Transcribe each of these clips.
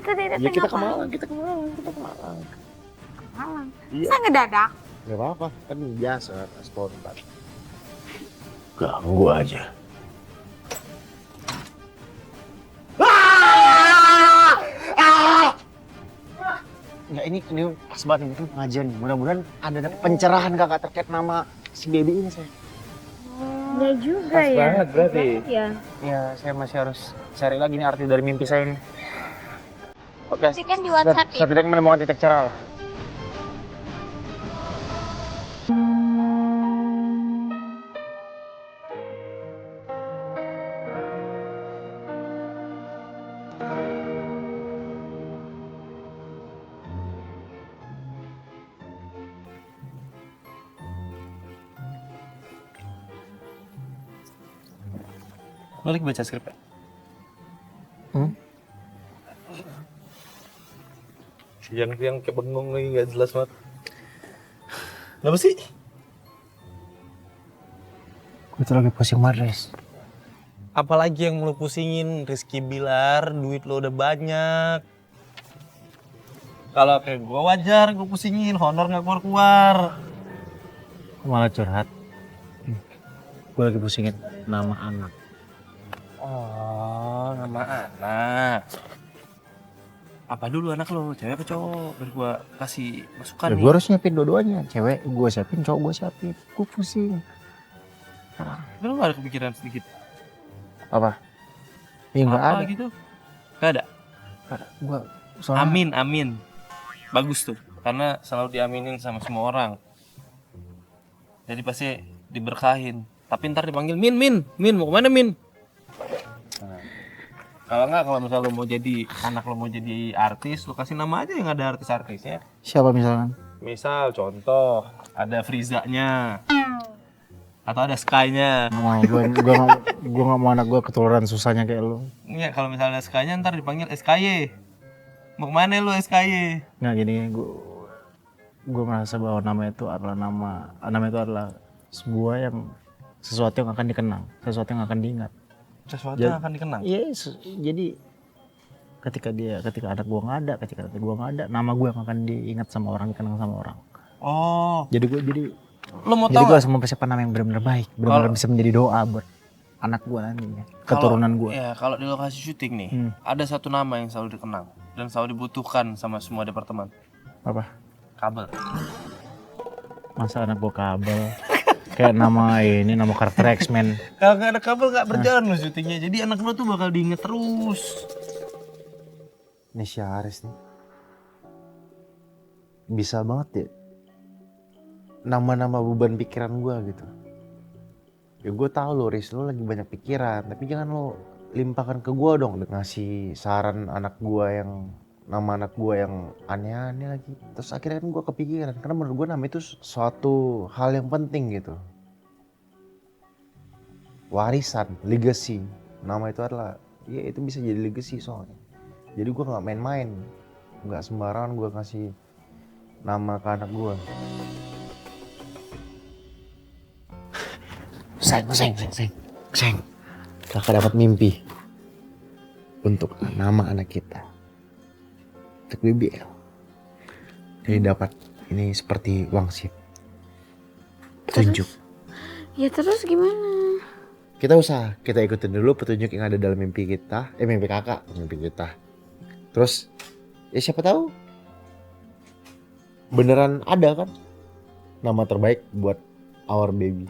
tadi Ya kita ke Malang, kita ke Malang, kita ke Malang. Ke Malang. Iya. Saya ngedadak. Gak apa-apa, kan biasa, spontan. Ganggu aja. Nggak, ini pas banget itu pengajian. Mudah-mudahan ada pencerahan kakak terkait nama si baby ini saya. Ya juga Pas ya. banget berarti. Iya. Ya, saya masih harus cari lagi nih arti dari mimpi saya ini. Oke, Nanti kan di WhatsApp ya. setidaknya menemukan titik cerah. Lo lagi baca skrip ya? Siang-siang kayak bengong lagi gak jelas banget. Kenapa sih? Gue tuh lagi pusing banget, Res. Apalagi yang lo pusingin, Rizky Bilar, duit lo udah banyak. Kalau kayak gue wajar gue pusingin, honor gak keluar-keluar. Malah curhat. Gue lagi pusingin nama anak. Oh, nama anak. Apa dulu anak lo, cewek apa cowok? Biar gue kasih masukan Ya, nih. gue harus nyiapin dua-duanya. Cewek gue siapin, cowok gue siapin. Gue pusing. Tapi lo gak ada kepikiran sedikit? Apa? Ya nggak Apa ada. gitu? Gak ada? Gue soalnya... Amin. Bagus tuh, karena selalu diaminin sama semua orang. Jadi pasti diberkahin. Tapi ntar dipanggil Min, mau kemana Min? Nah, kalau nggak, kalau misal lo mau jadi anak lo mau jadi artis, lo kasih nama aja yang ada artis-artisnya. Siapa misalkan? Misal contoh ada Frizanya atau ada Sky-nya. Gue nggak mau anak gue ketularan susahnya kayak lu. Iya, kalau misalnya ada Sky-nya ntar dipanggil SKY. Mau kemana lo SKY? Nggak gini, gue merasa bahwa nama itu adalah sebuah yang sesuatu yang akan dikenang, sesuatu yang akan diingat. Sesuatu yang akan dikenang. Iya, jadi ketika anak gue nggak ada, ketika gue nggak ada, nama gue yang akan diingat sama orang, dikenang sama orang. Oh, Jadi lo mau gue tahu nggak? harus mempersiapkan nama yang benar-benar baik, benar-benar bisa menjadi doa buat anak gue nantinya, keturunan gue. Ya, kalau di lokasi syuting nih, ada satu nama yang selalu dikenang dan selalu dibutuhkan sama semua departemen. Apa? Kabel. Masa anak gue kabel? Kayak nama karakter X-Men. Kalau nggak ada kabel nggak berjalan lo syutingnya. Jadi anak lo tuh bakal diinget terus. Ini si Haris nih. Bisa banget ya. Nama-nama beban pikiran gue gitu. Ya gue tahu lo, Riz, lo lagi banyak pikiran. Tapi jangan lo limpahkan ke gue dong. Ngasih saran nama anak gue yang aneh-aneh lagi. Terus akhirnya kan gue kepikiran. Karena menurut gue nama itu suatu hal yang penting gitu. Warisan, legacy. Nama itu adalah, ya itu bisa jadi legacy soalnya. Jadi gue gak main-main. Gak sembarangan gue kasih nama ke anak gue. Sayang. Kakak dapat mimpi untuk nama anak kita. Untuk BBL. Jadi dapat ini seperti wangsit. Petunjuk. Ya terus gimana? Kita ikutin dulu petunjuk yang ada dalam mimpi kita. Mimpi kakak, mimpi kita. Terus, ya siapa tahu beneran ada kan nama terbaik buat our baby.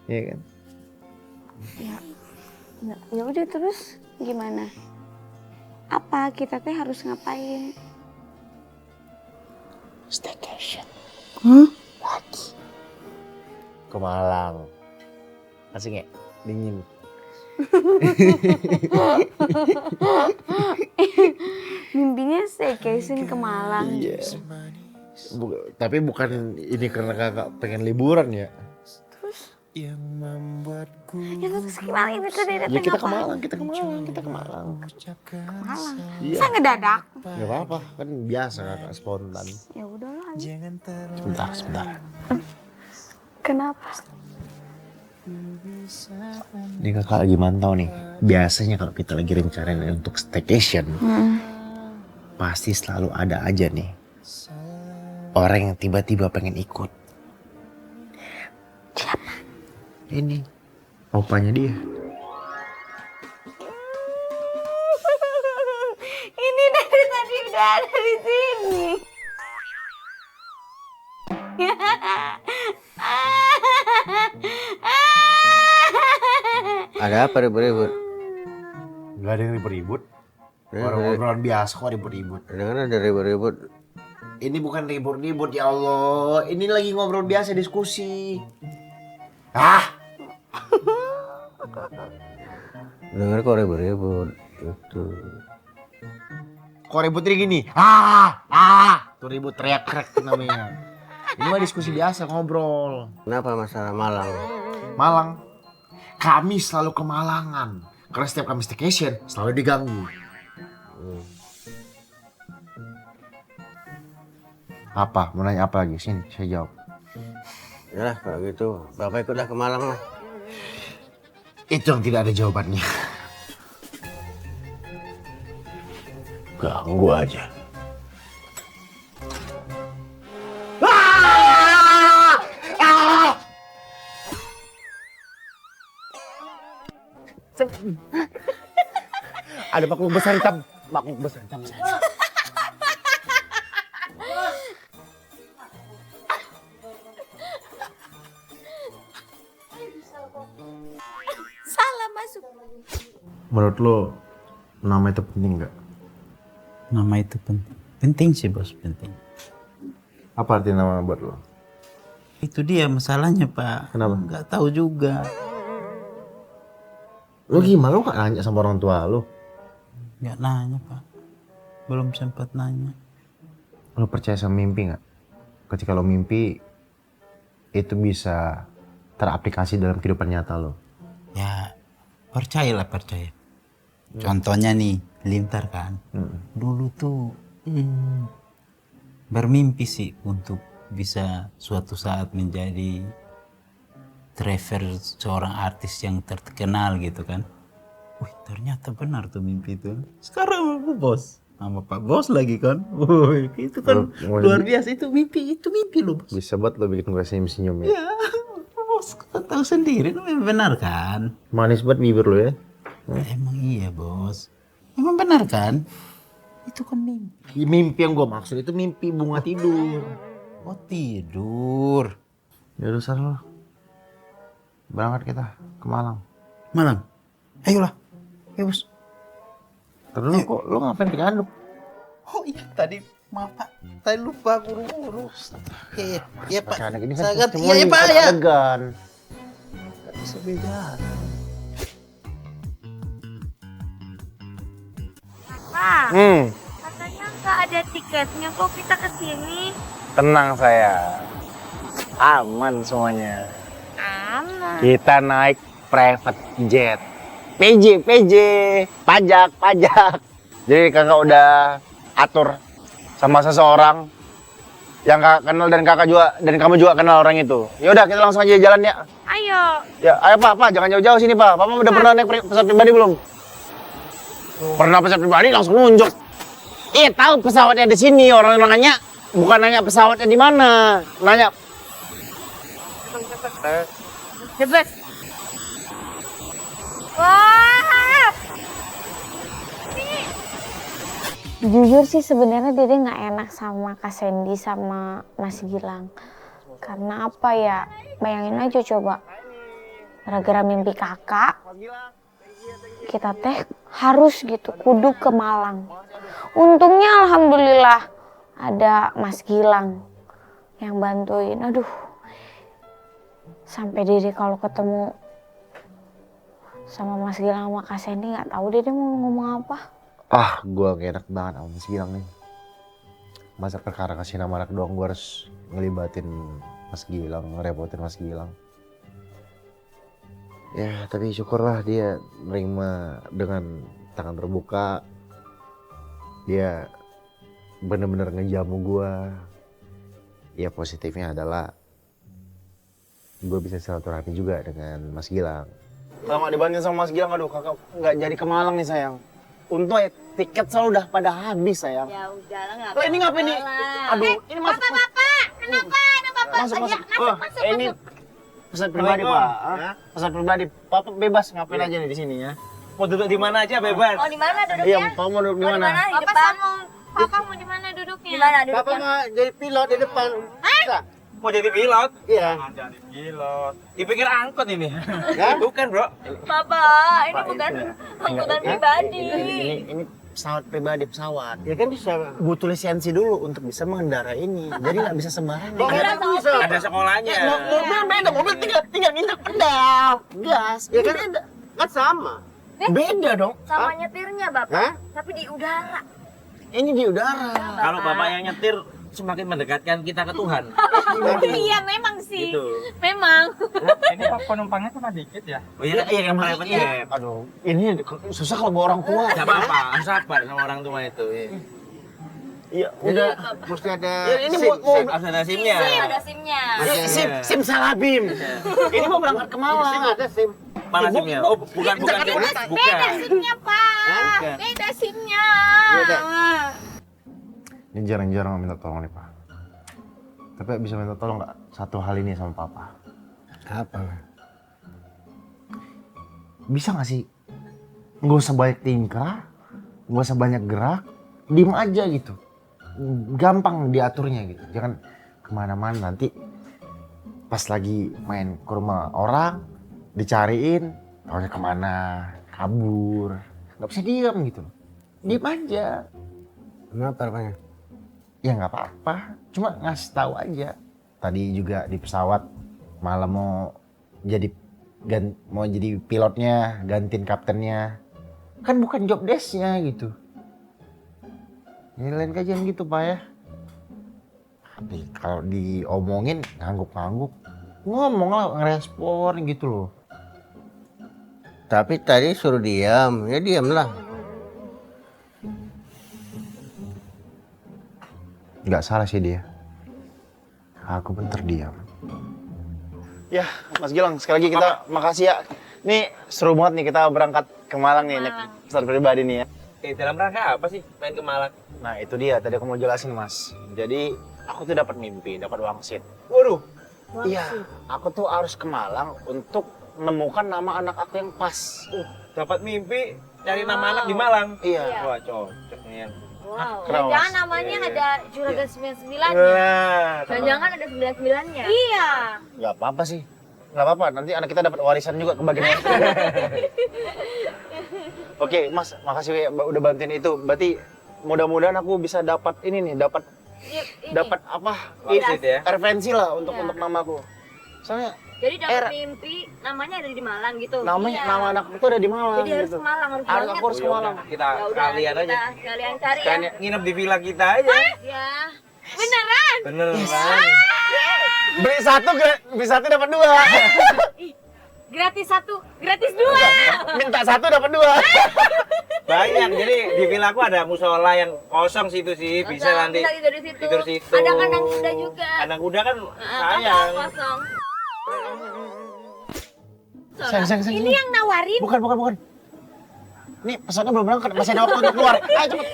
Iya kan? Ya udah terus gimana? Apa kita teh harus ngapain? Staycation. Lagi. Ke Malang. Asik ya? Dingin. Mimpinya staycation ke Malang. Iya. Tapi bukan ini karena kakak pengen liburan ya. Ya terus gimana ini tadi Ya kita ke Malang. Ke Malang. Iya. Saya ngedadak. Gak apa-apa, kan biasa kakak spontan. Ya udahlah. Sebentar. Kenapa? Ini kakak lagi mantau nih. Biasanya kalau kita lagi rencanain untuk staycation, pasti selalu ada aja nih orang yang tiba-tiba pengen ikut. Siapa? Ini opanya dia. Ini dari tadi udah ada di sini. Ada apa ribut-ribut? Gak ada yang ribut-ribut. Orang obrolan biasa kok ribut-ribut. Kadang-kadang ada ribut-ribut. Ini bukan ribut-ribut ya Allah. Ini lagi ngobrol biasa diskusi. Ah, Dengar kok ribut-ribut. Itu. kok ributnya gini? Tuh ribut teriak-teriak tuh namanya. Ini mah diskusi biasa ngobrol. Kenapa masalah Malang? Malang. Kami selalu kemalangan. Karena setiap kami staycation selalu diganggu. Apa? Mau nanya apa lagi? Sini, saya jawab. Ya kalau gitu, Bapak ikutlah ke Malang lah. Itu yang tidak ada jawabannya. Ganggu aja. Ada makhluk besar hitam. Makhluk besar hitam. Salah masuk. Menurut lo, nama itu penting nggak? Nama itu penting. Penting sih bos, penting. Apa arti nama buat lo? Itu dia masalahnya pak. Kenapa? Nggak tahu juga. Lo gimana? Lo gak nanya sama orang tua lo? Nggak nanya pak. Belum sempat nanya. Lo percaya sama mimpi nggak? Ketika lo mimpi, itu bisa teraplikasi dalam kehidupan nyata lo. Ya percayalah percaya. Contohnya nih, Lintar kan. Dulu tuh bermimpi sih untuk bisa suatu saat menjadi driver seorang artis yang terkenal gitu kan. Wih ternyata benar tuh mimpi itu. Sekarang aku bos sama Pak Bos lagi kan. Wih itu kan luar biasa, itu mimpi loh bos. Bisa buat lo bikin gue senyum-senyum ya. Ya bos tahu sendiri itu benar kan. Manis buat bibir lo ya. Emang iya bos. Emang benar kan? Itu kan mimpi. Mimpi yang gue maksud itu mimpi bunga tidur. Oh tidur. Ya udah sana lo. Berangkat kita ke Malang. Malang. Ayolah. Ayo bos. Terus kok lo ngapain diaduk? Oh iya tadi maaf pak. Tadi lupa buru-buru. Iya pak. Anak ini Saya kan ganti. semua Iya pak ya. adegan. Gak bisa beda. Pak, katanya nggak ada tiketnya kok kita kesini. Tenang saya, aman semuanya. Aman. Kita naik private jet. PJ, pajak. Jadi kakak udah atur sama seseorang yang kakak kenal dan kakak juga dan kamu juga kenal orang itu. Ya udah kita langsung aja jalan ya. Ayo. Ya, ayo Pak, jangan jauh-jauh sini Pak. Papa udah pernah naik pesawat pribadi belum? Pernah pesawat pribadi langsung nunjuk. Tahu pesawatnya di sini, orang nanya. Bukan nanya pesawatnya di mana, nanya. Cepet. Wah. Jujur sih sebenarnya Dede nggak enak sama Kak Sandy sama Mas Gilang. Karena apa ya? Bayangin aja coba. Gara-gara mimpi kakak, kita teh harus gitu kudu ke Malang. Untungnya alhamdulillah ada Mas Gilang yang bantuin. Aduh, sampai Dede kalau ketemu sama Mas Gilang sama Kak Sandy nggak tahu Dede mau ngomong apa. Gua gak enak banget sama Mas Gilang nih. Masa perkara kasih nama anak doang gua harus ngelibatin Mas Gilang, ngerepotin Mas Gilang. Ya tapi syukurlah dia nerima dengan tangan terbuka. Dia bener-bener ngejamu gua. Ya positifnya adalah gue bisa silaturahmi juga dengan Mas Gilang. Kalau nggak dibanding sama Mas Gilang, aduh kakak nggak jadi ke Malang nih sayang. Untung ya tiket selalu udah pada habis sayang. Ya udah lah, nggak Lah ini ngapain nih? Aduh, ini masuk. Kenapa? Ada Bapak. Masuk, Ya, masuk. Ini pesan pribadi, Pak. Hah? Pesan pribadi. Papa bebas ngapain aja nih di sini ya. Mau duduk di mana aja bebas. Oh, di mana duduknya? Iya, Papa mau duduk di mana? Di depan. Papa mau di mana duduknya? Di mana Papa duduknya? mau jadi pilot di depan. Bisa? Mau jadi pilot? Iya. Jadi pilot. Dipikir angkot ini. Ya? Bukan, Bro. Papa, ini bukan angkutan pribadi. Ini pesawat pribadi pesawat. Ya kan bisa butuh lisensi dulu untuk bisa mengendarai ini. Jadi nggak bisa sembarangan. Ada sekolahnya. Mobil beda, mobil tinggal nginjak pedal, gas. Ya kan beda. Kan sama. Beda dong. Sama nyetirnya, Bapak. Hah? Tapi di udara. Ini di udara. Kalau Bapak yang nyetir semakin mendekatkan kita ke Tuhan. Iya memang sih. Gitu. Memang. Ini Pak penumpangnya cuma dikit ya? Oh iya, Iya yang repotnya. Aduh, ini susah kalau bawa orang tua. Gak apa-apa, harus sabar sama orang tua itu. Iya, udah mesti ada. Ya, ini SIM, harus ada SIM-nya. Ada SIM-nya. SIM Salabim. Ini mau berangkat ke Malang. Ada SIM. Mana SIM-nya? Oh, bukan SIM. Beda Bukan. SIM-nya, Pak. Bukan. Beda SIM-nya. Ini jarang-jarang minta tolong nih Pak. Tapi bisa minta tolong nggak satu hal ini sama Papa? Apa? Bisa nggak sih? Nggak usah banyak tingkah, nggak usah banyak gerak, diem aja gitu. Gampang diaturnya gitu. Jangan kemana-mana nanti pas lagi main ke rumah orang, dicariin, taunya kemana, kabur. Nggak bisa diem gitu. Diem aja. Kenapa rupanya? Ya nggak apa-apa, cuma ngasih tahu aja. Tadi juga di pesawat malah mau jadi pilotnya, gantiin kaptennya. Kan bukan job desk-nya gitu. Ya lain kajian gitu Pak ya. Tapi kalau diomongin ngangguk-ngangguk, ngomong lah, ngerespon gitu loh. Tapi tadi suruh diam, ya diam lah. Nggak salah sih dia. Aku pun terdiam. Ya, Mas Gilang, sekali lagi kita makasih ya. Nih seru banget nih kita berangkat ke Malang nih, naik pesawat pribadi nih ya. Dalam rangka apa sih main ke Malang? Nah itu dia, tadi aku mau jelasin Mas. Jadi aku tuh dapat mimpi, dapat wangsit. Waduh. Iya, aku tuh harus ke Malang untuk menemukan nama anak aku yang pas. Dapat mimpi cari nama anak di Malang. Iya. Wah, cocok nih. Wow. Keren, Jangan Mas. namanya ada Juragan 99-nya. Nah, Jangan ada 99-nya. Iya. Gak apa-apa sih. Gak apa-apa, nanti anak kita dapat warisan juga kebagian. Oke, Mas, makasih ya udah bantuin itu. Berarti mudah-mudahan aku bisa dapat ini nih, dapat apa? Wangsit ya? Referensi lah untuk namaku. Soalnya Jadi dapat mimpi namanya ada di Malang gitu. namanya Iya. nama anak itu ada di Malang Jadi harus gitu. ke Malang, harus Aku banget. harus ke Malang. Kita Ya udah, kalian aja. Kalian cari ya. Kan nginep di villa kita aja. Ya. Beneran? Beneran. Beli satu dapat dua. Gratis satu, gratis dua. Minta satu dapat dua. Banyak. Jadi di villa aku ada musola yang kosong situ sih. Bisa nanti Bisa tidur di situ. tidur situ. Ada kandang kuda juga. Kandang kuda kan Kosong, sayang. kosong. Sayang. Ini yang nawarin. Bukan. Nih pesawatnya belum berangkat, masih ada waktu untuk keluar. Ayo cepet.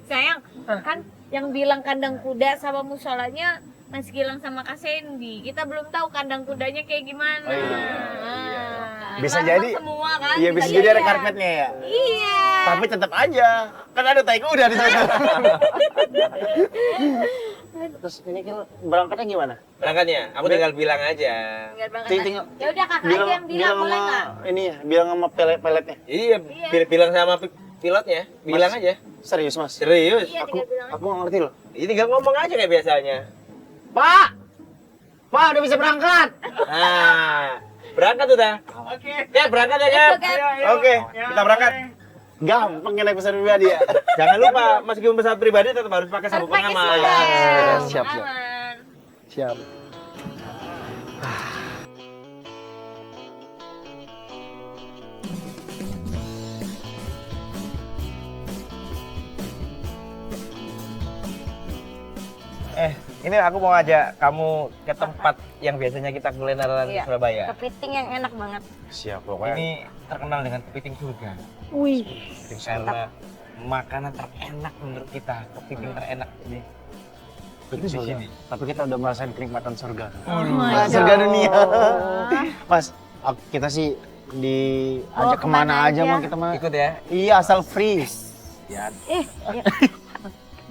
Sayang, kan yang bilang kandang kuda sama musolanya Mas Gilang sama Kak Sandy. Kita belum tahu kandang kudanya kayak gimana. Oh, iya. Bisa Kan jadi. semua kan. Iya bisa jadi ada karpetnya ya. Iya. Tapi tetap aja, kan ada tai kuda di sana. Terus ini kan berangkatnya gimana? Berangkatnya, aku tinggal bilang aja. Tinggal berangkat. Tinggal Ya udah kakak aja yang bilang boleh sama nggak? ini ya, bilang sama peletnya. Iya, bilang sama pilotnya, bilang Mas. aja. Serius Mas? Serius. Iya, tinggal bilang aja. Aku nggak ngerti loh. Ini tinggal ngomong aja kayak biasanya. Pak, udah bisa berangkat. Nah, berangkat udah. Oke. Ya, berangkat ya, Cap. Oke, Kita berangkat. gampang ya naik pesawat pribadi ya. Jangan lupa, meskipun pesawat pribadi tetap harus pakai sabuk pakai pengaman. sabuk. Siap. Aman. Siap. Ini aku mau ngajak kamu ke tempat yang biasanya kita kulineran di Iya. Surabaya. Kepiting yang enak banget. Siap pokoknya. Ini terkenal dengan kepiting surga. Wih. Karena makanan terenak menurut kita, kepiting terenak ini. Itu Di sini. Tapi kita udah merasakan kenikmatan surga. my Surga God. dunia. Mas, kita sih diajak kemana aja mah kita mah. Ikut ya. Iya, asal free. Ya.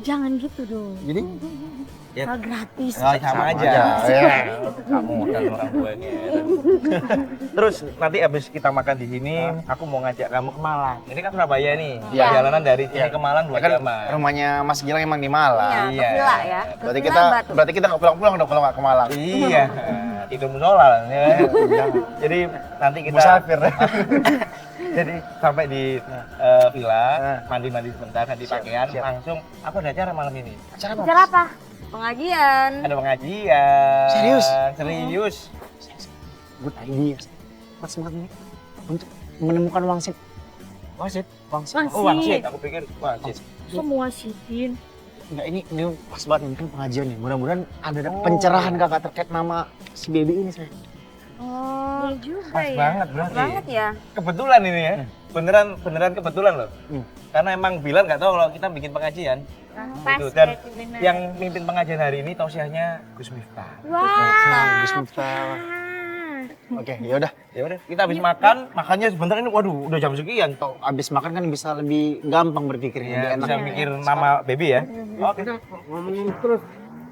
Jangan gitu dong. Jadi Ya. Hal gratis. Sama aja. Kamu dan orang tuanya. Terus nanti abis kita makan di sini, aku mau ngajak kamu ke Malang. Ini kan Surabaya nih. Iya. Perjalanan dari sini ke Malang 2 kan jam. rumahnya Mas Gilang emang di Malang. Iya, ke villa ya. Ke Berarti villa kita Batu. nggak pulang-pulang dong kalau nggak ke Malang. Iya. Itu musola lah, ya. Jadi nanti kita Musafir. jadi sampai di villa, mandi-mandi sebentar, ganti pakaian, langsung aku ada acara malam ini. Acara apa? Pengajian. Ada pengajian. Serius? Serius. Good idea. Mas ini untuk menemukan wangsit. Wasit. Wangsit. Oh, wangsit. Aku pikir wasit. Semua sitin. Enggak, ini pas banget ini kan pengajian nih. Mudah-mudahan ada pencerahan kakak terkait nama si baby ini saya. Oh, Iya juga Pas ya. banget berarti. banget ya. Kebetulan ini ya. Beneran kebetulan loh. Karena emang Bilan nggak tahu kalau kita bikin pengajian. Pas Gitu. Dan berarti benar. yang mimpin pengajian hari ini tausiahnya Gus Miftah. Wah. Bismillah. Oke, ya udah. Ya udah, kita habis makan, makannya sebentar ini waduh, udah jam sekian. Tuh, abis makan kan bisa lebih gampang berpikirnya, Ya, lebih bisa enak. mikir nama baby ya. Oke. Ngomongin terus.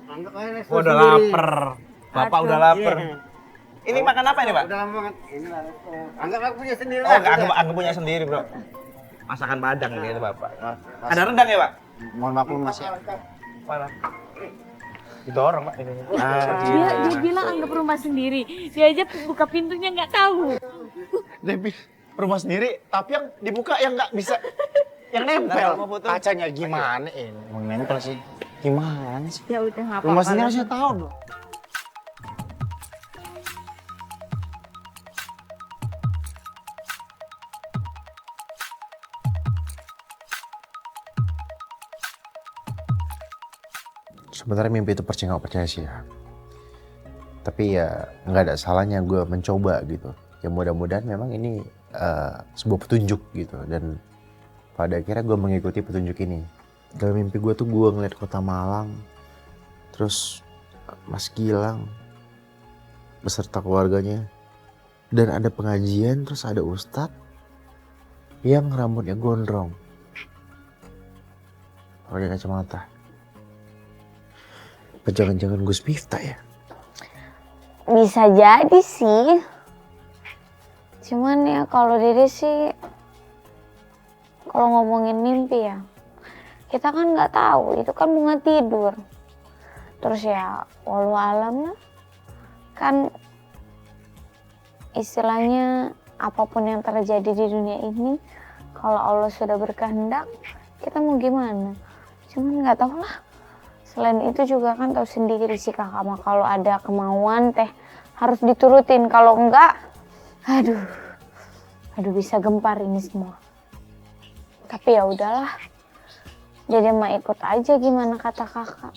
Anggap aja Oh, udah lapar. Bapak udah lapar. Ini makan apa ini, Pak? Udah lama banget. Ini lah. Anggap aku punya sendiri Oh, lah. anggap punya sendiri, Bro. Masakan Padang ini itu, Bapak. Ada rendang ya, Pak? Mohon maklum Mas ya. Mana? Didorong, Pak. Ini. Dia bilang anggap rumah sendiri. Dia aja buka pintunya nggak tahu. Debbie, rumah sendiri, tapi yang dibuka yang nggak bisa, yang nempel. Mau foto? Kacanya gimana ini? Mau nempel sih. Gimana sih? Ya udah nggak Rumah apa-apa. sendiri harusnya tahu dong. Sebenarnya mimpi itu percaya nggak percaya sih ya. Tapi ya nggak ada salahnya gue mencoba gitu. Ya mudah-mudahan memang ini sebuah petunjuk gitu. Dan pada akhirnya gue mengikuti petunjuk ini. Dalam mimpi gue tuh gue ngeliat kota Malang. Terus Mas Gilang beserta keluarganya. Dan ada pengajian, terus ada ustadz yang rambutnya gondrong. Pakai kacamata. Apa jangan-jangan Gus Miftah ya? Bisa jadi sih. Cuman ya kalau Dede sih, kalau ngomongin mimpi ya, kita kan nggak tahu, itu kan bunga tidur. Terus ya, walau alam lah, kan istilahnya apapun yang terjadi di dunia ini, kalau Allah sudah berkehendak, kita mau gimana? Cuman nggak tahu lah. Selain itu juga kan tahu sendiri sih kakak mah, kalau ada kemauan teh harus diturutin, kalau enggak aduh bisa gempar ini semua. Tapi ya udahlah, Dede mah ikut aja gimana kata kakak.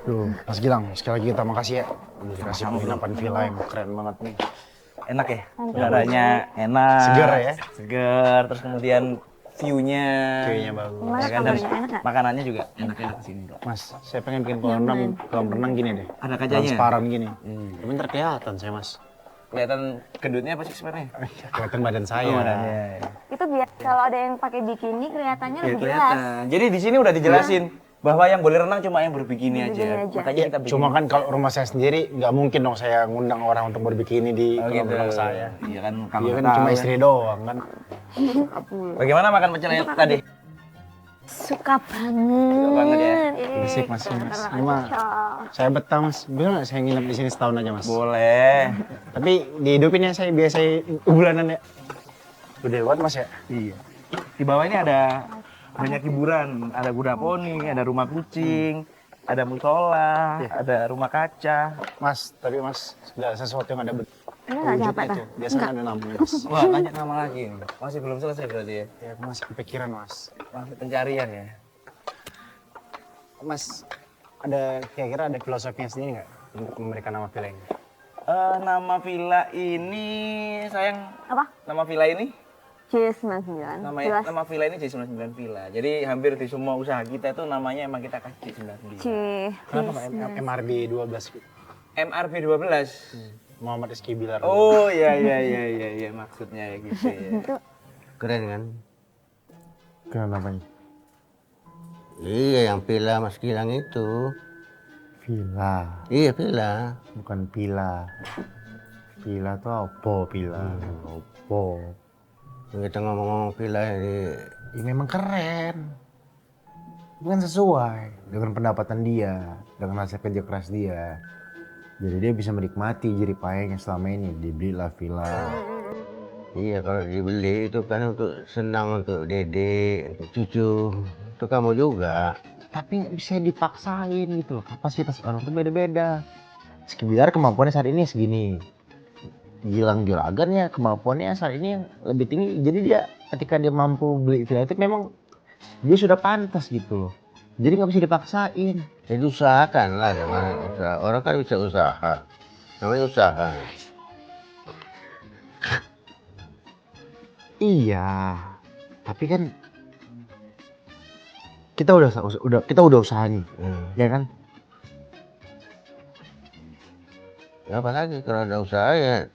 Duh, Mas Gilang, sekali lagi kita makasih ya. Udah dikasih penginapan villa yang keren banget nih. Enak ya, udaranya enak. Seger ya? Seger, terus kemudian view-nya. View-nya bagus. Gimana Ya kan, dan kabarnya, enak nggak? makanannya juga enak-enak di sini, Bro. Mas, saya pengen bikin kolam renang gini deh. Ada kacanya? Transparan gini. Tapi ntar kelihatan saya mas. Kelihatan gendutnya apa sih sebenarnya? Kelihatan badan saya. Oh, badannya. Itu biar kalau ada yang pakai bikini kelihatannya Ya, lebih jelas. kelihatan. Jadi di sini udah dijelasin bahwa yang boleh renang cuma yang berbikini aja. aja. Makanya kita bikin. Cuma kan kalau rumah saya sendiri nggak mungkin dong saya ngundang orang untuk berbikini di Oh, kolam gitu. renang saya. Iya kan, kalau Dia kan tahu cuma kan. istri doang kan. Bagaimana makan pecel lele tadi? Suka banget. Suka banget ya? Berisik mas. Ini mah saya betah mas. Bisa nggak saya nginep di sini setahun aja mas? Boleh. Tapi dihidupin ya saya biasa bulanan ya. Udah lewat mas ya? Iya. Di bawah ini ada banyak hiburan, ada kuda poni, ada rumah kucing, ada musola, ada rumah kaca. Mas, tapi mas segala sesuatu yang ada Ini nggak capek tuh. Biasanya ada namanya mas. Wah, banyak nama lagi. Masih belum selesai berarti ya? Ya aku masih kepikiran mas. Masih pencarian ya? Mas, ada kira-kira ada filosofinya sendiri nggak? untuk memberikan nama villa ini? Nama villa ini sayang. Apa? Nama villa ini? C99. Nama villa ini J99 Villa. Jadi hampir di semua usaha kita itu namanya emang kita kasih J99. Kenapa MRB 12? MRB 12. Muhammad Rizky Bilar. Oh iya maksudnya ya gitu ya. Keren kan? Kenapa namanya? Iya, yang villa Mas Gilang itu. Villa, Iya, villa. bukan pila. Pila tuh apa pila? Opo. Kita ngomong-ngomong villa di Ya memang keren. Bukan sesuai dengan pendapatan dia, dengan hasil kerja keras dia. Jadi dia bisa menikmati jerih payahnya selama ini. Dibelilah villa. Iya, kalau dibeli itu kan untuk senang untuk Dede, untuk cucu, untuk kamu juga. Tapi nggak bisa dipaksain gitu loh. Kapasitas orang tuh beda-beda. Sekitar kemampuannya saat ini segini. Gilang Juragan ya kemampuannya saat ini yang lebih tinggi. Jadi dia ketika dia mampu beli villa itu memang dia sudah pantas gitu loh. Jadi nggak bisa dipaksain. Jadi usahakan lah, usaha. Orang kan bisa usaha. Namanya usaha. Iya, tapi kan kita udah usaha nih, ya kan? Ya apalagi kalau ada usaha ya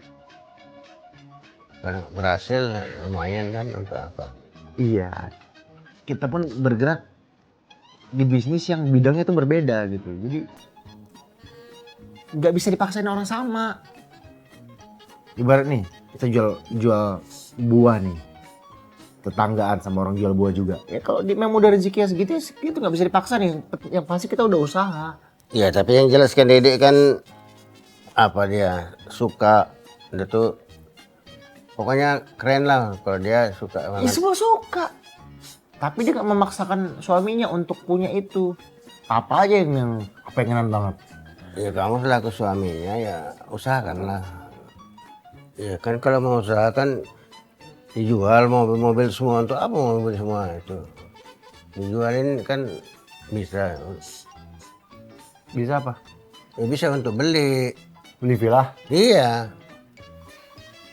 kalau berhasil lumayan kan untuk apa. Iya, kita pun bergerak di bisnis yang bidangnya itu berbeda gitu. Jadi nggak bisa dipaksain orang sama. Ibarat nih kita jual buah nih, tetanggaan sama orang jual buah juga. Ya kalau dia memang udah rezekinya segitu, ya segitu nggak bisa dipaksa nih. Yang pasti kita udah usaha. Iya, tapi yang jelas kan Dedek kan apa dia suka, dia tuh pokoknya keren lah kalau dia suka Ya banget. semua suka. Tapi dia nggak memaksakan suaminya untuk punya itu. Apa aja yang kepengenan banget. Ya kamu selaku suaminya ya usahakan lah. Ya kan kalau mau usahakan dijual mobil-mobil semua, untuk apa mobil semua itu? Dijualin kan bisa. Bisa apa? Ya bisa untuk beli. Beli villa? Iya.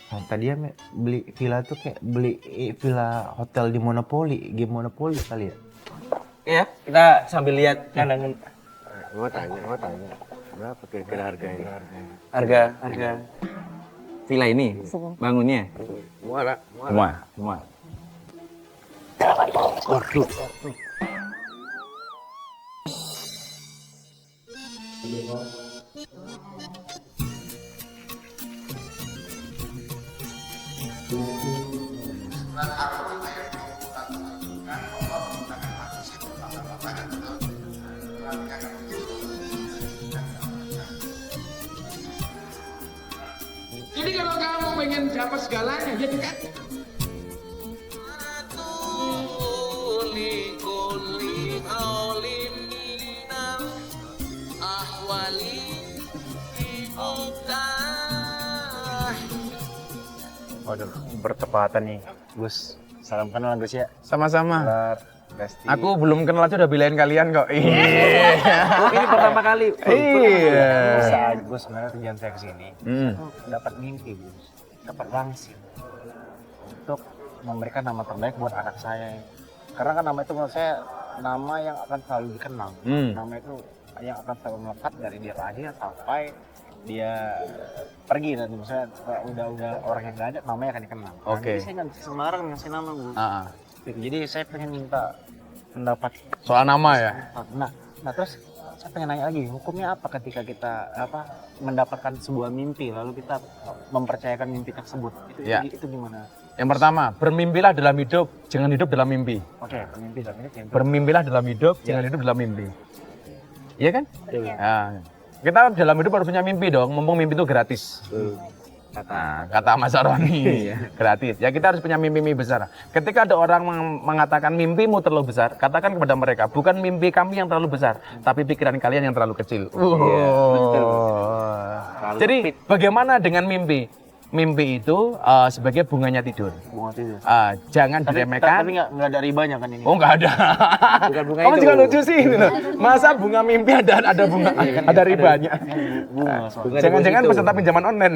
Nah, tadi ya beli villa tuh kayak beli villa hotel di Monopoly, game Monopoly kali ya. Ya, kita sambil lihat kandang Mau tanya. Berapa kira-kira harganya? harga villa ini bangunnya. Murah. Semua. Jadi kalau kamu pengen dapat segalanya, ya kan? Waduh, bertepatan nih, Gus. Salam kenal Gus ya. Sama-sama. Besti. Aku belum kenal aja udah belain kalian kok. Iya. Ini pertama kali. Iya. Gus, sebenarnya tujuan saya kesini dapat mimpi, Gus. Dapat wangsit untuk memberikan nama terbaik buat anak saya. Karena kan nama itu menurut saya nama yang akan selalu dikenal. Nama itu yang akan selalu melekat dari dia lahir sampai dia pergi, dan misalnya udah orang yang nggak ada, namanya akan dikenal. Oke. Jadi saya nggak bisa sembarang ngasih nama, Bu. Ah, Jadi saya pengen minta pendapat. soal nama ya. Nah terus saya pengen nanya lagi, hukumnya apa ketika kita mendapatkan sebuah mimpi lalu kita mempercayakan mimpi tersebut? Itu gimana? Yang pertama, bermimpilah dalam hidup, jangan hidup dalam mimpi. Oke, mimpi dalam ini. Bermimpilah dalam hidup, jangan hidup dalam mimpi. Iya kan? Iya. Nah, kita dalam hidup harus punya mimpi dong, mumpung mimpi itu gratis. Kata Mas Aroni, gratis. Ya kita harus punya mimpi besar. Ketika ada orang mengatakan mimpimu terlalu besar, katakan kepada mereka, bukan mimpi kami yang terlalu besar, tapi pikiran kalian yang terlalu kecil. Betul. Jadi bagaimana dengan mimpi? mimpi itu sebagai bunganya tidur. Bunga tidur. Jangan diremehkan. Tapi nggak ada ribanya kan ini. Oh, nggak ada. Bukan bunga Kamu itu. juga lucu sih ini loh. Masa bunga mimpi ada bunga, ada ribanya. Bunga. Jangan-jangan peserta pinjaman online.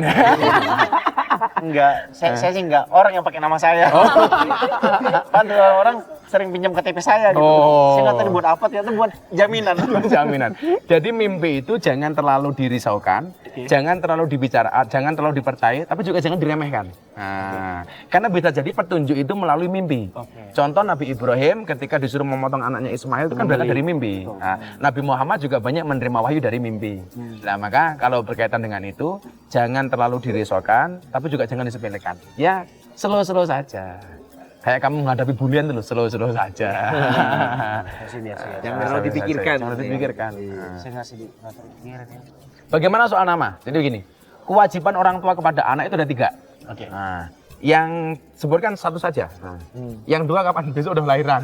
Enggak, saya sih enggak. Orang yang pakai nama saya. Kan orang sering pinjam KTP saya gitu. Saya nggak tahu buat apa, ternyata buat jaminan. Jaminan. Jadi mimpi itu jangan terlalu dirisaukan, jangan terlalu jangan terlalu dipercayai, tapi juga jangan diremehkan. Nah, karena bisa jadi petunjuk itu melalui mimpi. Contoh Nabi Ibrahim ketika disuruh memotong anaknya Ismail itu kan berasal dari mimpi. Nah, Nabi Muhammad juga banyak menerima wahyu dari mimpi. Nah, maka kalau berkaitan dengan itu, jangan terlalu dirisaukan, tapi juga jangan disepelekan. Ya, slow-slow saja. Kayak kamu menghadapi bulian dulu, slow-slow saja. Jangan terlalu dipikirkan. Jangan dipikirkan. Saya nggak dipikirin ya. Bagaimana soal nama? Jadi begini, kewajiban orang tua kepada anak itu ada 3. Oke. Nah, yang sebutkan satu saja. Yang 2 kapan besok udah lahiran.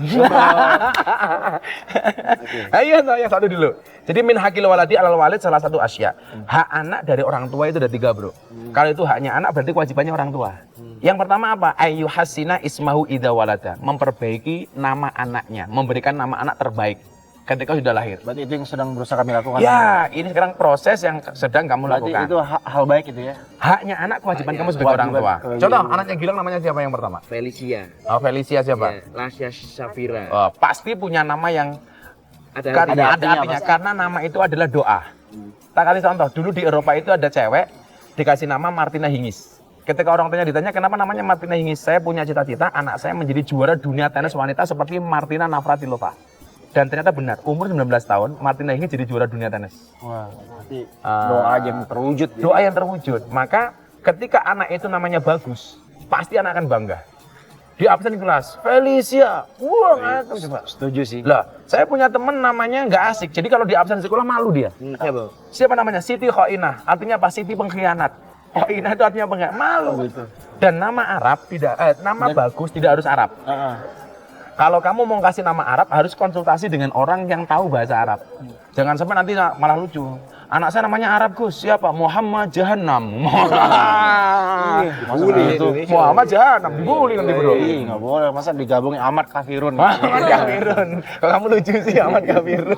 Ayo, yang satu dulu. Jadi min hakil waladi alal walid salah satu asya. Hak anak dari orang tua itu ada 3, bro. Kalau itu haknya anak berarti kewajibannya orang tua. Yang pertama apa? Ayu hasina ismahu idza walada. Memperbaiki nama anaknya, memberikan nama anak terbaik ketika sudah lahir. Berarti itu yang sedang berusaha kami lakukan. Ya, ini sekarang proses yang sedang kamu Berarti lakukan. itu hal baik itu ya. Haknya anak, kewajiban kamu sebagai orang tua. kewajiban. Contoh, anaknya Gilang namanya siapa yang pertama? Felicia. Oh, Felicia siapa? Lasya Safira. Oh, pasti punya nama yang Ada artinya karena nama itu adalah doa. Tak kasih contoh, dulu di Eropa itu ada cewek dikasih nama Martina Hingis. Ketika orang tuanya ditanya kenapa namanya Martina Hingis, saya punya cita-cita anak saya menjadi juara dunia tenis wanita seperti Martina Navratilova. Dan ternyata benar, umur 19 tahun Martina Hingis jadi juara dunia tenis. Wah, berarti doa yang terwujud. Doa yang terwujud. Maka ketika anak itu namanya bagus, pasti anak akan bangga. Di absen kelas, Felicia. Wah, ngakak coba. Setuju sih. Lah, saya punya temen namanya nggak asik. Jadi kalau di absen sekolah malu dia. Siapa? Siapa namanya? Siti Khoinah. Artinya apa? Siti pengkhianat. Khoinah itu artinya pengkhianat. Malu. Dan nama Arab nama bagus tidak harus Arab. Kalau kamu mau kasih nama Arab harus konsultasi dengan orang yang tahu bahasa Arab. Jangan sampai nanti malah lucu. Anak saya namanya Arab, Gus. Siapa? Muhammad Jahannam. Muhammad Jahannam dibully nanti, bro. Nggak boleh, masa digabungin Ahmad Kafirun. Ahmad Kafirun. Kalau kamu lucu sih Ahmad Kafirun.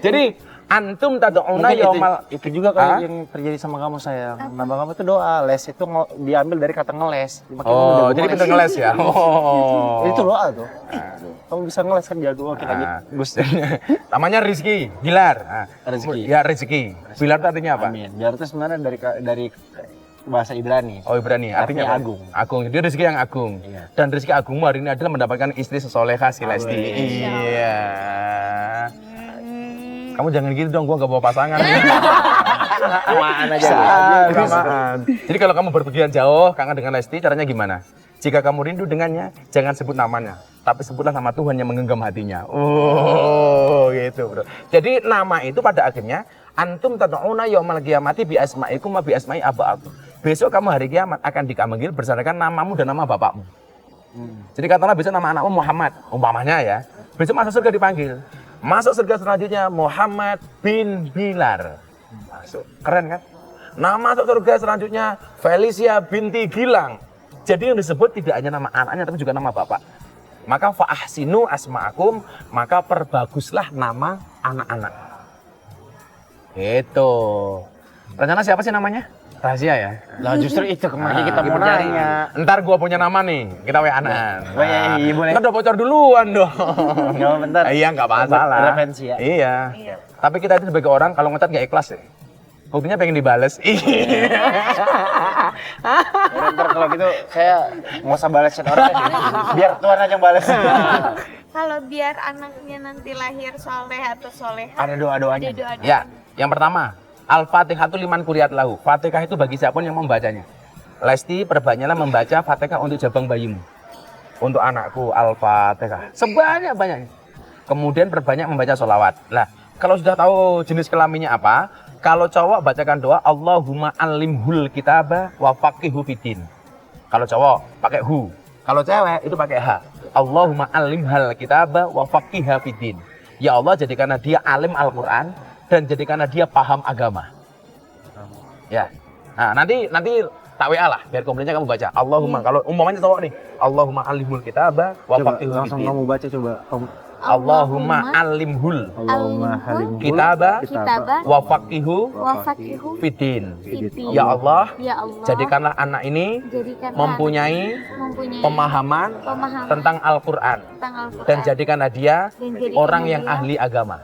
Jadi antum tad'una yaumal itu juga kalau yang terjadi sama kamu sayang. Nama kamu itu doa, les itu diambil dari kata ngeles. Oh, jadi pintar ngeles ya. Oh. Itu doa tuh. Kamu bisa ngeles kan jago kita gitu. Gus. Namanya Rizky Bilar. Rezeki. Ya, Rizky. Bilar itu artinya apa? Amin. Biar itu sebenarnya dari bahasa Ibrani. Oh, Ibrani. Artinya apa? agung. Agung. Jadi rezeki yang agung. Iya. Dan rezeki agungmu hari ini adalah mendapatkan istri sesolehah si Lesti. Iya. Kamu jangan gitu dong, gua gak bawa pasangan. Samaan aja. Samaan. Jadi kalau kamu berpergian jauh, kangen dengan Lesti, caranya gimana? Jika kamu rindu dengannya, jangan sebut namanya, tapi sebutlah nama Tuhan yang menggenggam hatinya. Oh, gitu, bro. Jadi nama itu pada akhirnya antum tad'una yaumal qiyamati bi asma'ikum wa bi asma'i aba'akum. Besok kamu hari kiamat akan dipanggil berdasarkan namamu dan nama bapakmu. Jadi katakanlah besok nama anakmu Muhammad, umpamanya ya. Besok masuk surga dipanggil. Masuk surga selanjutnya Muhammad bin Bilar. Masuk. Keren kan? Nah, masuk surga selanjutnya Felicia binti Gilang. Jadi yang disebut tidak hanya nama anaknya tapi juga nama bapak. Maka fa'ahsinu asma'akum, maka perbaguslah nama anak-anak. Gitu. Rencana siapa sih namanya? Rahasia ya? Lah justru itu kemarin kita mau nanya. Ntar gua punya nama nih, kita WA-an. Oh iya, boleh. Kita udah bocor duluan dong. Nggak bentar. Iya, nggak masalah. Referensi ya. Iya. Tapi kita itu sebagai orang kalau ngecat nggak ikhlas ya. Buktinya pengen dibales. Ntar kalau gitu saya nggak usah balas chat orang. Biar Tuhan aja yang balas. Kalau biar anaknya nanti lahir soleh atau soleha. Ada doa-doanya. Ada doa. Ya, yang pertama, Al-Fatihatu liman quriyat lahu. Fatihah itu bagi siapapun yang membacanya. Lesti, perbanyaklah membaca Fatihah untuk jabang bayimu. Untuk anakku, Al-Fatihah. Sebanyak-banyaknya. Kemudian perbanyak membaca sholawat. Lah, kalau sudah tahu jenis kelaminnya apa, kalau cowok bacakan doa, Allahumma alimhul kitaba wa faqihu fiddin. Kalau cowok pakai hu. Kalau cewek itu pakai ha. Allahumma alimhal kitaba wa faqiha fiddin. Ya Allah, jadikanlah dia alim Al-Quran dan jadikanlah dia paham agama. Ya. Nah, nanti tak WA lah, biar komplainnya kamu baca. Allahumma, kalau umpamanya cowok nih, Allahumma alimhul kitaba wa faqihu langsung fiddin. kamu baca coba. Allahumma alimhul kitaba wa faqihu fiddin. Ya Allah, jadikanlah anak ini mempunyai pemahaman tentang Al-Quran dan jadikanlah dia orang yang ahli agama.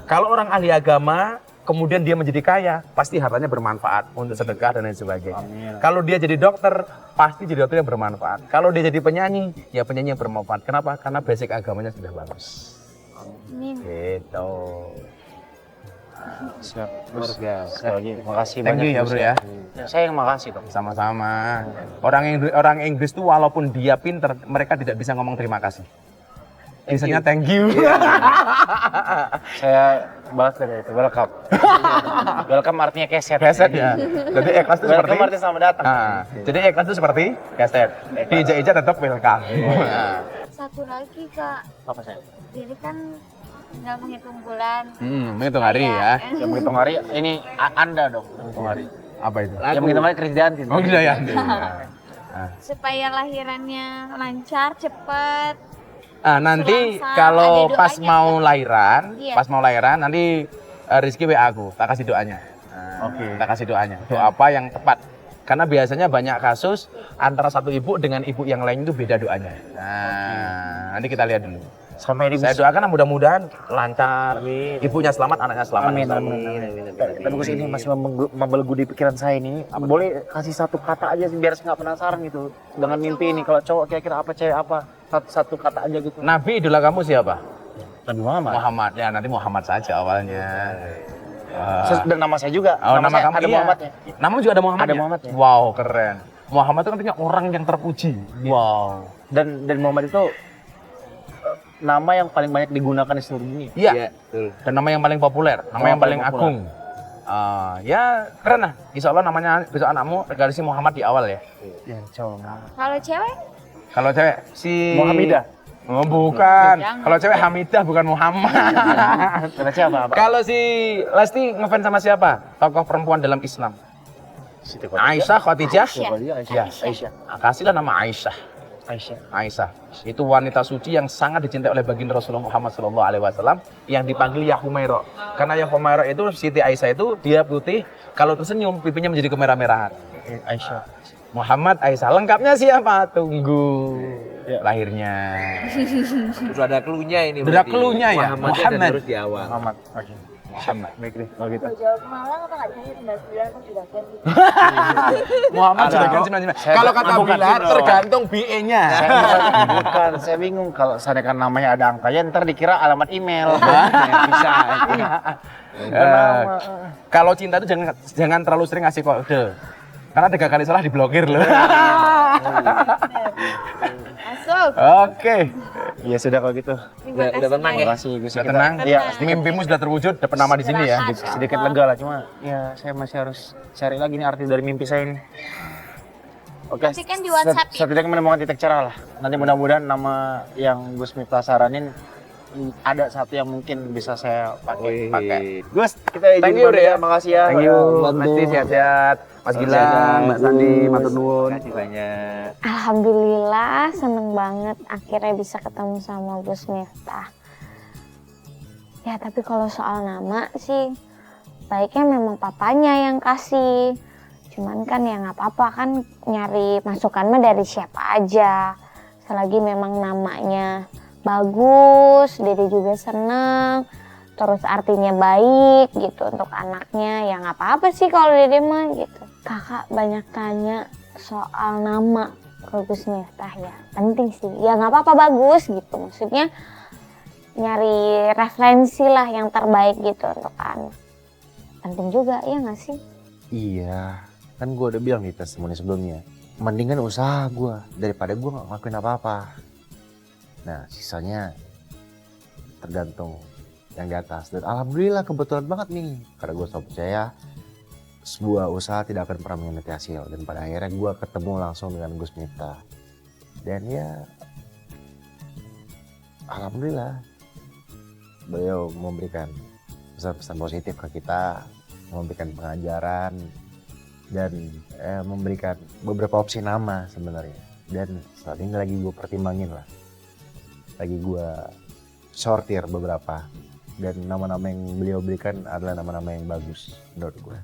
Kalau orang ahli agama kemudian dia menjadi kaya, pasti hartanya bermanfaat untuk sedekah dan lain sebagainya. Kalau dia jadi dokter, pasti jadi dokter yang bermanfaat. Kalau dia jadi penyanyi, ya penyanyi yang bermanfaat. Kenapa? Karena basic agamanya sudah bagus. Gitu. Siap. Luar biasa. Makasih Thank banyak. you ya bro ya. Saya yang makasih kok. Sama-sama. Orang Inggris tuh walaupun dia pinter, mereka tidak bisa ngomong terima kasih. Biasanya thank you. Saya balas dari itu. Welcome. Welcome artinya keset. Keset ya. Jadi ikhlas itu seperti. Welcome artinya selamat datang. Jadi ikhlas itu seperti keset. Ija tetap welcome. Satu lagi Kak, Apa saya? jadi kan tinggal menghitung bulan. Menghitung hari ya. Yang menghitung hari ini Anda dong. Menghitung hari. Apa itu? Yang menghitung hari Krisdayanti. Oh Krisdayanti. Supaya lahirannya lancar, cepat. Nanti Selasa, kalau ada pas doanya, mau kan? lahiran, Iya. pas mau lahiran nanti Rizky WA aku, tak kasih doanya. Oke. Tak kasih doanya. Doa apa yang tepat? Karena biasanya banyak kasus antara satu ibu dengan ibu yang lain itu beda doanya. Nanti kita lihat dulu. Sampai di Saya doakan mudah-mudahan lancar, ibunya selamat, anaknya selamat. Amin. Tapi Gus ini masih membelenggu di pikiran saya ini. Boleh kasih satu kata aja biar saya nggak penasaran gitu dengan mimpi ini. Kalau cowok kira-kira apa, cewek apa? Satu kata aja gitu. Nabi idola kamu siapa? Nabi Muhammad. Muhammad. Ya nanti Muhammad saja awalnya. Dan nama saya juga. Oh, nama saya kamu ada iya. Muhammadnya. Nama juga ada Muhammad. Ada Muhammadnya. Wow, keren. Muhammad itu artinya orang yang terpuji. Wow. Dan Muhammad itu nama yang paling banyak digunakan di seluruh dunia. Iya. Dan nama yang paling populer, nama yang paling agung. Ya keren lah. Insya Allah namanya besok anakmu garisi Muhammad di awal ya. Ya, insyaallah. Kalau cewek? Kalau cewek si Muhammidah. Oh, bukan. Jangan. Kalau cewek Hamidah bukan Muhammad. Karena siapa? Kalau si Lesti ngefans sama siapa? Tokoh perempuan dalam Islam. Aisyah, Khadijah. Aisyah. Aisyah. Kasihlah nama Aisyah. Aisyah. Itu wanita suci yang sangat dicintai oleh baginda Rasulullah Muhammad SAW yang dipanggil Ya Humaira. Karena Ya Humaira itu Siti Aisyah itu dia putih, kalau tersenyum pipinya menjadi kemerah-merahan. Aisyah. Muhammad Aisyah, lengkapnya siapa? Tunggu lahirnya. Sudah ada cluenya ini. Sudah cluenya ya? Muhammad harus di awal. Muhammad. Oke. Muhammad. Baik deh, kalau gitu. Jawab Malang apa nggak jadi 99 kan sudah ganti. Muhammad sudah kan 99. Kalau kata Bilar tergantung BE-nya. Bukan, saya bingung kalau seandainya namanya ada angkanya ntar dikira alamat email. Bisa. Kalau cinta itu jangan terlalu sering ngasih kode. Karena 3 kali salah diblokir loh. Masuk. Oke. Iya sudah kalau gitu. Terima Udah tenang ya? Terima kasih Gus. Sudah tenang? Iya, Mimpimu sudah terwujud, dapat nama di sini ya. sedikit lega lah, cuma ya saya masih harus cari lagi nih arti dari mimpi saya ini. Oke, Nanti kan di WhatsApp ya? setidaknya menemukan titik cerah lah. Nanti mudah-mudahan nama yang Gus Miftah saranin ada satu yang mungkin bisa saya pakai. Gus, kita izin Thank you pamit ya. Makasih ya. Thank you. Bantu. Pasti sehat-sehat. Mas Gilang, Mbak Sandi, matur nuwun. Terima kasih banyak. Alhamdulillah seneng banget akhirnya bisa ketemu sama Gus Miftah. Ya tapi kalau soal nama sih baiknya memang papanya yang kasih. Cuman kan ya nggak apa-apa kan nyari masukan mah dari siapa aja. Selagi memang namanya bagus, Dede juga seneng. Terus artinya baik gitu untuk anaknya. Ya nggak apa-apa sih kalau Dede mah gitu. Kakak banyak tanya soal nama ke Gus Miftah ya. Penting sih. Ya nggak apa-apa bagus gitu. Maksudnya nyari referensi lah yang terbaik gitu untuk anak. Penting juga ya nggak sih? Iya, kan gue udah bilang di testimoni sebelumnya. Mendingan usaha gue daripada gue nggak ngelakuin apa-apa. Nah, sisanya tergantung yang di atas. Dan alhamdulillah kebetulan banget nih, karena gue selalu percaya sebuah usaha tidak akan pernah mengkhianati hasil. Dan pada akhirnya gue ketemu langsung dengan Gus Miftah. Dan ya, alhamdulillah beliau memberikan pesan-pesan positif ke kita, memberikan pengajaran dan memberikan beberapa opsi nama sebenarnya. Dan saat ini lagi gue pertimbangin lah, lagi gue sortir beberapa, dan nama-nama yang beliau berikan adalah nama-nama yang bagus menurut gue.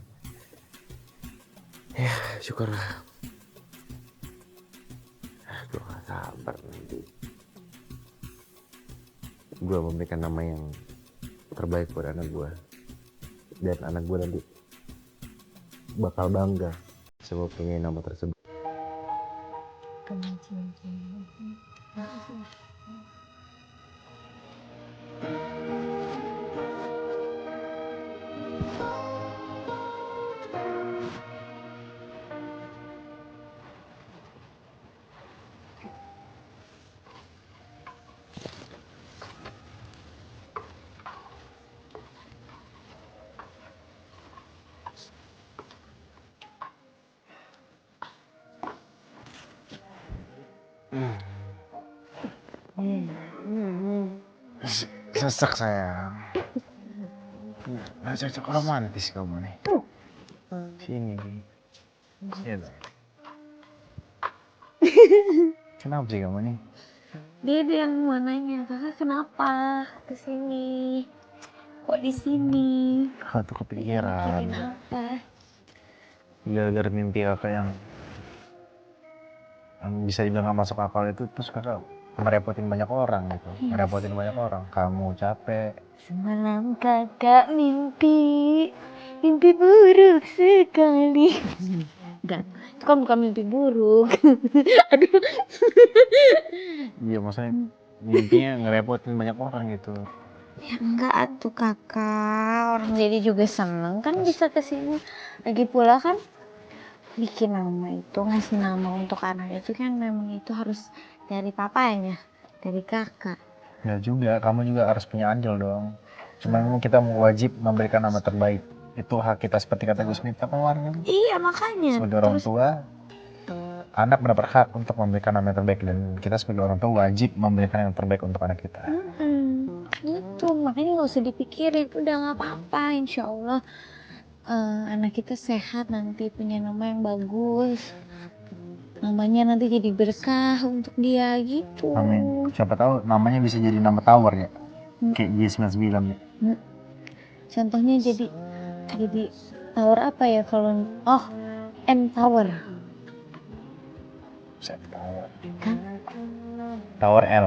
Ya syukurlah. Gue gak sabar nanti gue memberikan nama yang terbaik buat anak gue, dan anak gue nanti bakal bangga sama punya nama tersebut. Sesek sayang. Cocok romantis kamu nih. Sini. Sini. Kenapa sih kamu nih? Dia yang mau nanya, kakak kenapa kesini? Kok di sini? Kakak tuh kepikiran. Mikirin apa? Gara-gara mimpi kakak yang bisa dibilang gak masuk akal itu, terus kakak merepotin banyak orang gitu. Merepotin banyak orang. Kamu capek. Semalam kakak mimpi buruk sekali. Enggak, itu kan bukan mimpi buruk. Aduh. Iya, maksudnya mimpinya ngerepotin banyak orang gitu. Ya enggak atuh kakak, orang jadi juga seneng kan bisa kesini. Lagi pula kan bikin nama itu, ngasih nama untuk anak itu kan memang itu harus dari papanya, dari kakak. Ya juga, kamu juga harus punya andil dong. Cuman kita wajib memberikan nama terbaik. Itu hak kita seperti kata Gus Miftah kemarin. Iya makanya. Sebagai orang tua, anak mendapat hak untuk memberikan nama yang terbaik, dan kita sebagai orang tua wajib memberikan yang terbaik untuk anak kita. Itu makanya nggak usah dipikirin, udah nggak apa-apa, insya Allah anak kita sehat nanti punya nama yang bagus. Namanya nanti jadi berkah untuk dia gitu. Amin. Siapa tahu namanya bisa jadi nama tower ya. Kayak G99 ya. Contohnya jadi tower apa ya kalau M Tower. Tower. Kan? Tower L.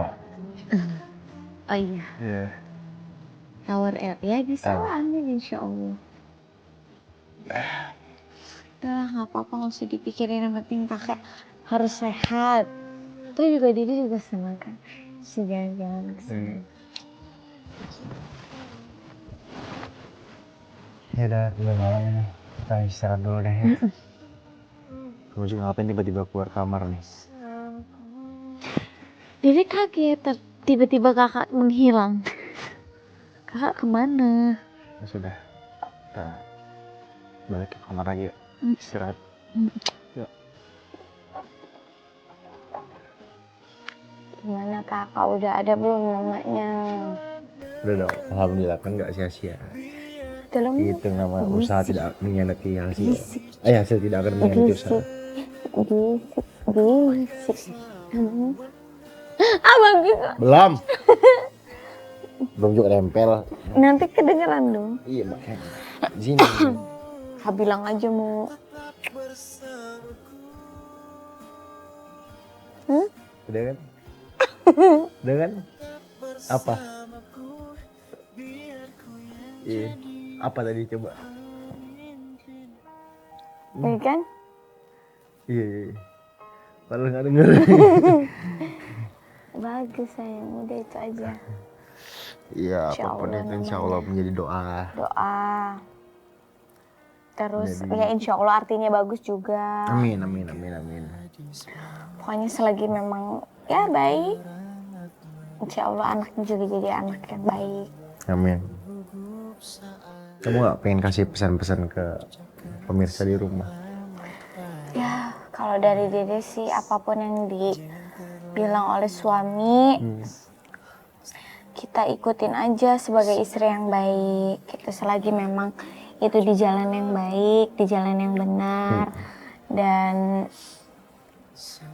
Oh iya. Iya. Tower L ya bisa lah, amin insya Allah. Udah nggak apa-apa, nggak usah dipikirin, yang penting kakak harus sehat. Tuh juga Didi juga senang kan, si jalan-jalan kesini. Ya udah malam ini, kita istirahat dulu deh ya. Kamu juga ngapain tiba-tiba keluar kamar nih? Didi kaget, tiba-tiba kakak menghilang. Kakak kemana? Ya sudah, kita balik ke kamar lagi yuk. Istirahat. Yuk. Gimana kakak, udah ada belum namanya? Udah dong, alhamdulillah kan nggak sia-sia. Dalam Itu nama usaha tidak mengkhianati hasil. Hasil tidak akan mengkhianati usaha. Bisik. Abang gitu. Belum. Belum juga nempel. Nanti kedengeran dong. Iya makanya. Di sini. Bilang aja mau. Udah kan? Udah kan? Apa? Iya. Apa tadi coba? Iya kan? Iya. Kalau nggak denger. Bagus sayang, udah itu aja. Iya, apapun itu insya Allah menjadi doa. Doa. Terus ya insya Allah artinya bagus juga. Amin. Pokoknya selagi memang ya baik, insya Allah anaknya juga jadi anak yang baik. Amin. Kamu nggak pengen kasih pesan-pesan ke pemirsa di rumah? Ya kalau dari Dede sih apapun yang dibilang oleh suami, kita ikutin aja sebagai istri yang baik. Kita selagi memang itu di jalan yang baik, di jalan yang benar, dan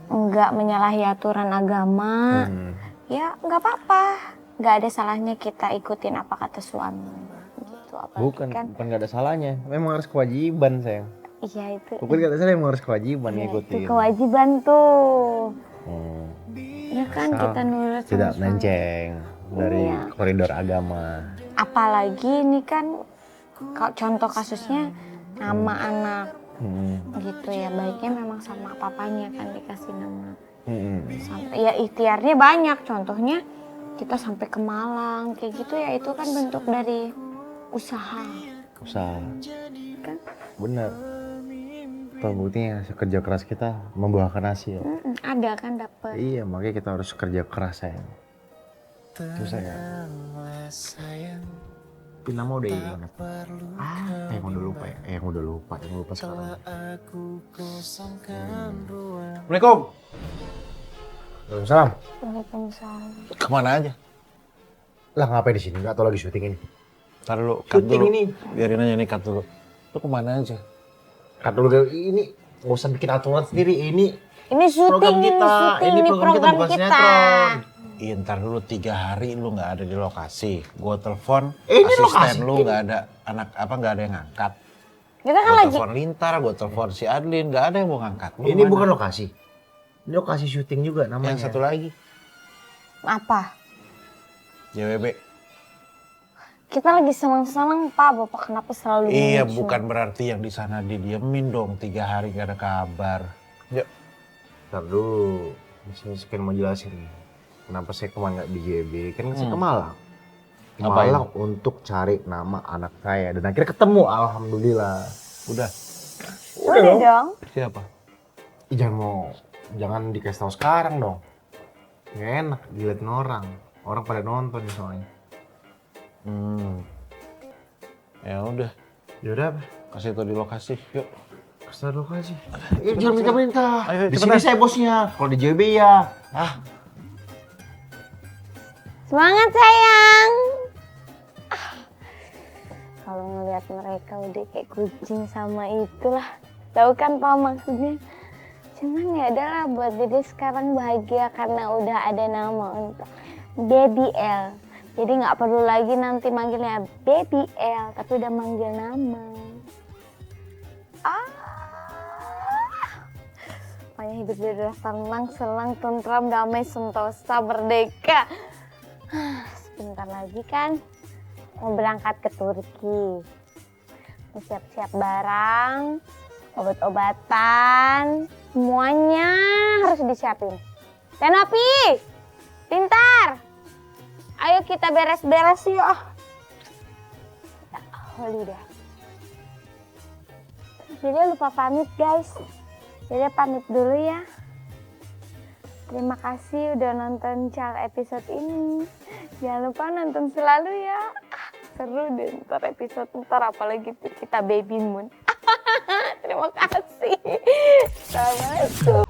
nggak menyalahi aturan agama, ya nggak apa-apa. Nggak ada salahnya kita ikutin apa kata suami. Gitu, apalagi kan. Bukan nggak ada salahnya. Memang harus kewajiban, sayang. Iya itu. Bukan nggak ada salahnya, memang harus kewajiban ngikutin. Itu kewajiban tuh. Ya kan kita nurut sama Tidak suami. melenceng dari koridor agama. Apalagi ini kan kalau contoh kasusnya nama anak gitu ya, baiknya memang sama papanya kan dikasih nama. Ya ikhtiarnya banyak, contohnya kita sampai ke Malang kayak gitu ya, itu kan bentuk dari usaha. Kan? Bener. Tuh buktinya kerja keras kita membuahkan hasil. Ada kan dapet. Iya, makanya kita harus kerja keras, sayang. Itu sayang. Tapi nama udah ingat. Yang udah lupa ya? Yang udah lupa sekarang. Assalamualaikum. Waalaikumsalam. Waalaikumsalam. Kemana aja? Lah ngapain di sini? Nggak tahu lagi syuting ini. Ntar dulu, cut Syuting dulu. ini. Biarin aja nih, cut dulu. Lu kemana aja? Kan dulu ini nggak usah bikin aturan sendiri. Ini syuting, ini program bukan kita. sinetron. Iya, ntar dulu 3 hari lu nggak ada di lokasi. Gue telepon Ini asisten lokasi. lu nggak ada nggak ada yang ngangkat. Kita kan Gue lagi. telepon Lintar, gue telepon si Adlin, nggak ada yang mau ngangkat. Lu Ini kemana? bukan lokasi. Ini lokasi syuting juga namanya. Yang satu lagi, Apa? JWB. Kita lagi senang-senang Pak, Bapak kenapa selalu Iya, muncul? bukan berarti yang di sana didiemin dong 3 hari gak ada kabar. Yuk. Ntar dulu. Masih sekian mau jelasin. Kenapa saya kemarin nggak di JB? Kan saya ke Malang. Ke Ngapain? Malang untuk cari nama anak saya. Dan akhirnya ketemu, alhamdulillah. Udah. Udah dong. Siapa? Ih, jangan dikasih tahu sekarang dong. Nggak enak dilihatin orang. Orang pada nonton nih soalnya. Ya udah, Ya udah, kasih tau di lokasi. Yuk. kasih tahu lokasi. Jangan minta-minta. Ayo, Di cepetan. sini saya bosnya. Kalau di JB ya. Semangat sayang. Kalau ngeliat mereka udah kayak kucing sama itulah. Tahu kan Pak maksudnya? Cuman ya adalah buat Dede sekarang bahagia karena udah ada nama untuk Baby L. Jadi nggak perlu lagi nanti manggilnya Baby L, tapi udah manggil nama. Pokoknya hidup dia udah tenang, senang, tentram, damai, sentosa, merdeka. Sebentar lagi kan mau berangkat ke Turki. Mau siap-siap barang, obat-obatan, semuanya harus disiapin. Tenopi, pintar. Ayo kita beres-beres yuk. Holi dah. Jadi lupa pamit guys. Jadi pamit dulu ya. Terima kasih udah nonton Cal episode ini. Jangan lupa nonton selalu ya. Seru deh ntar episode ntar apalagi kita baby moon. Terima kasih. Assalamualaikum.